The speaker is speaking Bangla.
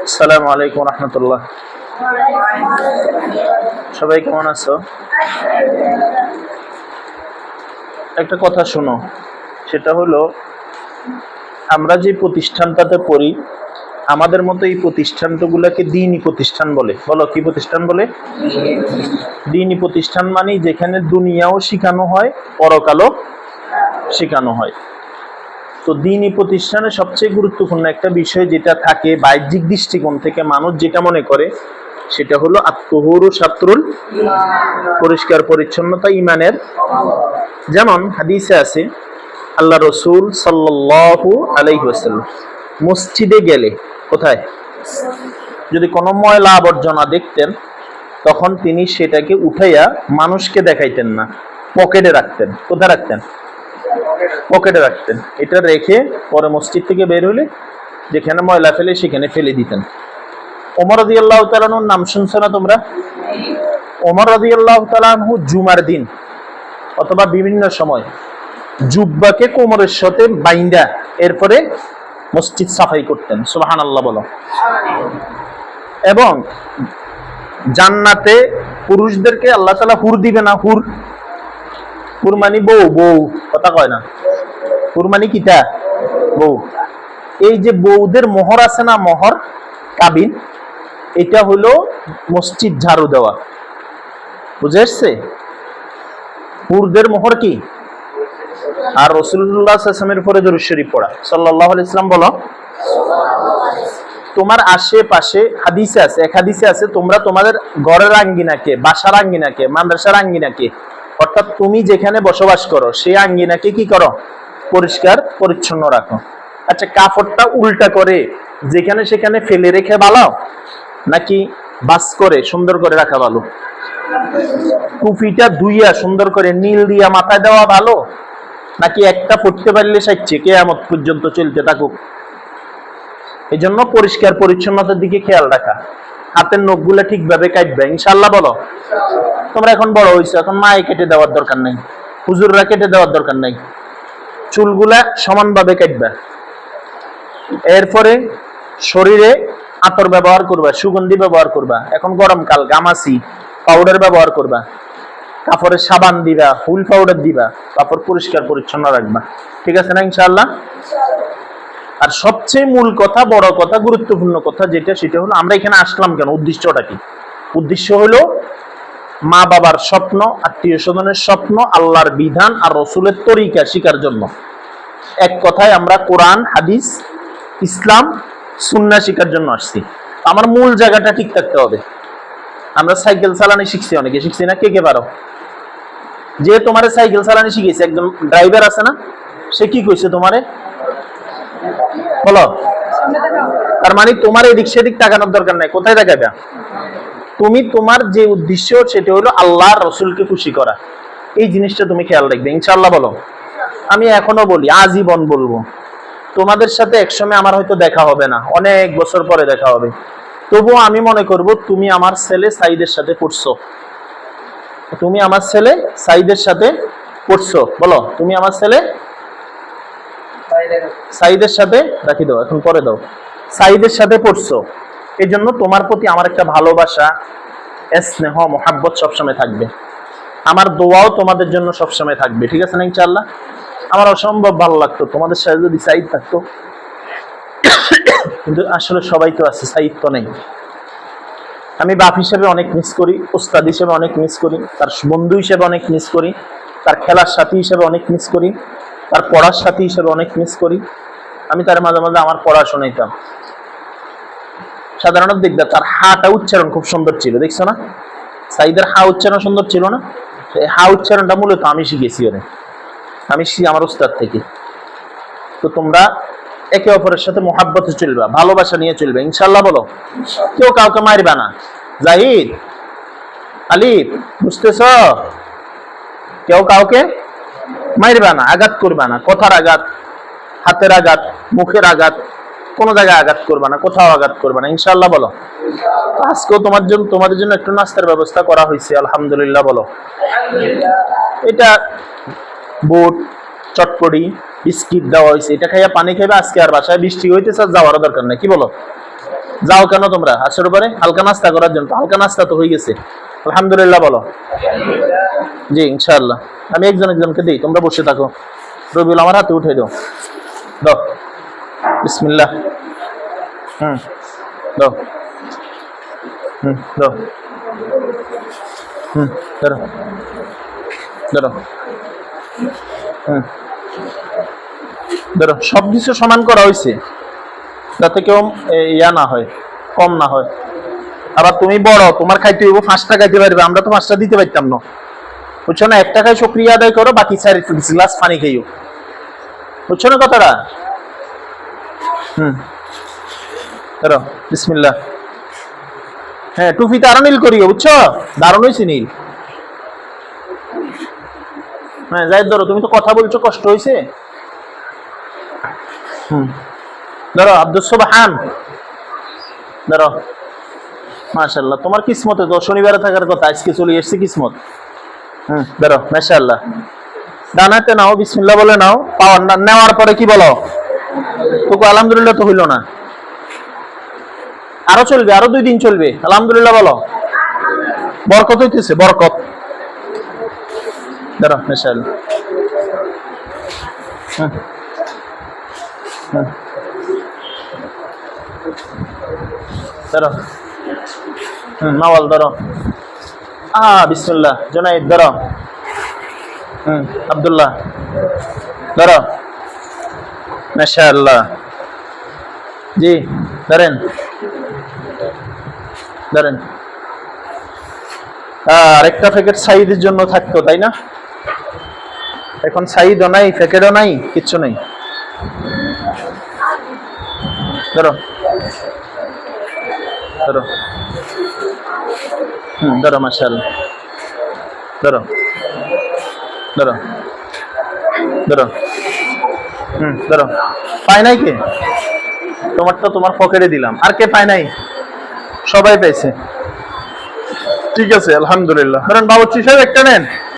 আসসালামু আলাইকুম রহমতুল্লাহ। সবাই কেমন আছো? একটা কথা শোনো, সেটা হলো আমরা যে প্রতিষ্ঠানটাতে পড়ি, আমাদের মতো এই প্রতিষ্ঠানগুলোকে দ্বীনি প্রতিষ্ঠান বলে। বলো, কি প্রতিষ্ঠান বলে? দ্বীনি প্রতিষ্ঠান মানে যেখানে দুনিয়াও শেখানো হয়, পরকালও শেখানো হয়। তো দ্বীনি প্রতিষ্ঠানে সবচেয়ে গুরুত্বপূর্ণ একটা বিষয় যেটা থাকে বাহ্যিক দৃষ্টিকোণ থেকে মানুষ যেটা মনে করে, সেটা হলো আত-তুহুরু শাতরুল, পরিষ্কার পরিচ্ছন্নতা ঈমানের। যেমন হাদিসে আছে, আল্লাহ রসুল সাল্লাল্লাহু আলাইহি ওয়াসাল্লাম মসজিদে গেলে, কোথায় যদি কোনো ময়লা আবর্জনা দেখতেন, তখন তিনি সেটাকে উঠাইয়া মানুষকে দেখাইতেন না, পকেটে রাখতেন। কোথায় রাখতেন? পকেটে রাখতেন। এটা রেখে পরে মসজিদ থেকে বের হলে যেখানে ময়লা ফেলে সেখানে ফেলে দিতেন। ওমর রাদিয়াল্লাহু তাআলা আনহুর নাম শুনছো না তোমরা? ওমর রাদিয়াল্লাহু তাআলা আনহু জুমার দিন অথবা বিভিন্ন সময় জুব্বাকে কোমরের সাথে বাইন্দা এরপরে মসজিদ সাফাই করতেন। সুবহানাল্লাহ বলো। এবং জান্নাতে পুরুষদেরকে আল্লাহ তাআলা হুর দিবে না। হুর, হুর মানে বউ। বউ কথা কয় না, হুর মানে কিটা? বউ। এই যে বউদের মোহর আছে না, মোহর কাবিন, এটা হলো মসজিদ ঝাড়ু দেওয়া। বুঝে আসছে? হুরদের মোহর কি? আর রাসূলুল্লাহ সাল্লাল্লাহু আলাইহি ওয়াসাল্লামের উপরে দরুদ শরীফ পড়া। সাল্লাল্লাহু আলাইহি ওয়াসাল্লাম বলো। তোমার আশেপাশে হাদিসে আছে, এক হাদিসে আছে, তোমরা তোমাদের ঘরের আঙ্গিনাকে, বাসার আঙ্গিনাকে, মাদ্রাসার আঙ্গিনাকে, অর্থাৎ তুমি যেখানে বসবাস করো সেই আঙ্গিনাকে কি করো? পরিষ্কার পরিচ্ছন্ন রাখো। আচ্ছা, কাপড়টা উল্টা করে যেখানে সেখানে ফেলে রেখে বালাও, নাকি বাস করে সুন্দর করে রাখা ভালো? টুপিটা ধুইয়া সুন্দর করে নীল দিয়া মাথায় দেওয়া ভালো, নাকি একটা পড়তে পারলে সাইচ্ছে কিয়ামত পর্যন্ত চলতে থাকুক? এই জন্য পরিষ্কার পরিচ্ছন্নতার দিকে খেয়াল রাখা। হাতের নখগুলো ঠিকভাবে কাটবে, ইনশাআল্লাহ বলো। তোমরা এখন বড় হইছো, এখন মায়ে কেটে দেওয়ার দরকার নাই, হুজুররা কেটে দেওয়ার দরকার নাই। চুলগুলা সমানভাবে কাটবা। এরপরে শরীরে আতর ব্যবহার করবা, সুগন্ধি ব্যবহার করবা। এখন গরমকাল, গামাসি পাউডার ব্যবহার করবা। কাপড়ে সাবান দিবা, হুল পাউডার দিবা, কাপড় পরিষ্কার পরিচ্ছন্ন রাখবা। ঠিক আছে না ইনশাআল্লাহ? আর সবচেয়ে মূল কথা, বড় কথা, গুরুত্বপূর্ণ কথা যেটা, সেটা হলো আমরা এখানে আসলাম কেন, উদ্দেশ্যটা কি? উদ্দেশ্য হলো মা বাবার স্বপ্ন, আত্মীয় স্বজনের স্বপ্ন, আল্লাহর বিধান আর রসুলের তরিকা শিকার জন্য। এক কথায় আমরা কোরআন, হাদিস, ইসলাম, সুন্নাহ শিকার জন্য আসছি। আমার মূল জায়গাটা ঠিক থাকতে হবে। আমরা সাইকেল চালানি শিখছি, অনেকে শিখছি না? কে কে পারো? যে তোমারে সাইকেল চালানি শিখেছে, একজন ড্রাইভার আছে না, সে কি কইছে তোমারে? বলো। তার মানে তোমার এদিক সেদিক তাকানোর দরকার নাই। কোথায় তাকাবে? তুমি তোমার যে উদ্দেশ্য সেটা হলো আল্লাহর রসুলকে খুশি করা। এই জিনিসটা তুমি খেয়াল রাখবে, ইনশাআল্লাহ বলো। আমি এখনো বলি, আজীবন বলবো, তোমাদের সাথে একসময় আমার হয়তো দেখা হবে না, অনেক বছর পরে দেখা হবে, তবুও আমি মনে করব তুমি আমার ছেলে সাইদের সাথে পড়ছো। তুমি আমার ছেলে সাইদের সাথে পড়ছো। বলো, তুমি আমার ছেলে সাইদের সাথে, রাখি দাও এখন, পরে দাও, সাইদের সাথে পড়ছো। এই জন্য তোমার প্রতি আমার একটা ভালোবাসা, স্নেহ, মোহাব্বত সবসময় থাকবে। আমার দোয়াও তোমাদের জন্য সবসময় থাকবে। ঠিক আছে না ইনশাআল্লাহ? আমার অসম্ভব ভালো লাগতো তোমাদের সাথে যদি সাইদ থাকতো, কিন্তু আসলে সবাই তো আছে, সাইদ তো নেই। আমি বাপ হিসেবে অনেক মিস করি, ওস্তাদ হিসেবে অনেক মিস করি, তার বন্ধু হিসেবে অনেক মিস করি, তার খেলার সাথী হিসেবে অনেক মিস করি, তার পড়ার সাথী হিসেবে অনেক মিস করি। আমি তার মাঝে মাঝে আমার পড়া শোনাইতাম। সাধারণত দেখবে তার হাটা উচ্চারণ খুব সুন্দর ছিল, দেখছো না? সাইদের হা উচ্চারণ সুন্দর ছিল না? এই হা উচ্চারণটা মূলত আমি শিখেছি ওরে, আমি আমার উস্তাদ থেকে। তো তোমরা একে অপরের সাথে মোহাব্বতে চলবা, ভালোবাসা নিয়ে চলবে, ইনশাআল্লাহ বলো। কেউ কাউকে মারবা না। জাহিদ, আলিফ, বুঝতেছ? কেউ কাউকে মারবা না, আঘাত করবা না। কথার আঘাত, হাতের আঘাত, মুখের আঘাত, কোনো জায়গায় আঘাত করবা না, কোথাও আঘাত করবা না, ইনশাআল্লাহ বলো। আজকেও তোমাদের জন্য একটু নাস্তার ব্যবস্থা করা হয়েছে, আলহামদুলিল্লাহ বলো। এটা বুট, চটপটি বিস্কিট দেওয়া হয়েছে, এটা খাইয়া পানি খাইবে। আজকে আর বাসায় বৃষ্টি হইতেছে, যাওয়ারও দরকার নাই। কি বলো, যাও কেন তোমরা? আসর পরে হালকা নাস্তা করার জন্য। হালকা নাস্তা তো হয়ে গেছে, আলহামদুলিল্লাহ বলো। জি ইনশাআল্লাহ। আমি একজন একজনকে দিই, তোমরা বসে থাকো। রবিউল আমার হাতে উঠে দাও, দাও বিসমিল্লাহ। দাও, দাও, ধরো ধরো, ধরো। সব কিছু সমান করা হয়েছে, যাতে কেউ ইয়া না হয়, কম না হয়। আবার তুমি বড়, তোমার খাইতে হইব 5টা খাইতে পারবে, আমরা তো 5টা দিতে পারতাম না, বুঝছো না? 1 টাকায় শুকরিয়া আদায় করো, বাকি 4 গ্লাস পানি খাইও, বুঝছো না কথাটা? ধরো বিসমিল্লাহ। হ্যাঁ, টুপিতে আরো নীল করিও, বুঝছো? দারুণ হয়েছে নীল। হ্যাঁ যাই, ধরো। তুমি তো কথা বলছো, কষ্ট হয়েছে। ধরো আব্দুস সুবহান, ধরো। মাশাআল্লাহ, তোমার কিসমতে তো শনিবারে থাকার কথা, আজকে চলে এসেছে কিসমত। ধরো মাশাআল্লাহ। ডানাতে নাও, বিসমিল্লাহ বলে নাও। পাওয়ার নেওয়ার পরে কি বলো? তোকে আলহামদুলিল্লাহ তো হইল না, আরো চলবে, আরো 2 দিন চলবে। আলহামদুলিল্লাহ বলো, বরকত হইতেছে, বরকত। ধরো মাশাআল্লাহ। ধরো, নাওয়াল ধরো। বিসমিল্লাহ। জুনাইদ ধরো। আব্দুল্লাহ ধরো। মাশাআল্লাহ। জি ধরেন, ধরেন। আরেকটা প্যাকেট সাইদের জন্য থাকতো, তাই না? এখন সাইদও নাই, প্যাকেটও নাই, কিচ্ছু নেই। ধরো, ধরো। ধরো মাশাআল্লাহ। ধরো, ধরো, ধরো। ধরো। পায় নাই কে? তোমারটা তোমার পকেটে দিলাম, আর কে পায় নাই? সবাই পাইছে। ঠিক আছে আলহামদুলিল্লাহ। ধরেন বাবুর্চি সাহেব একটা নেন।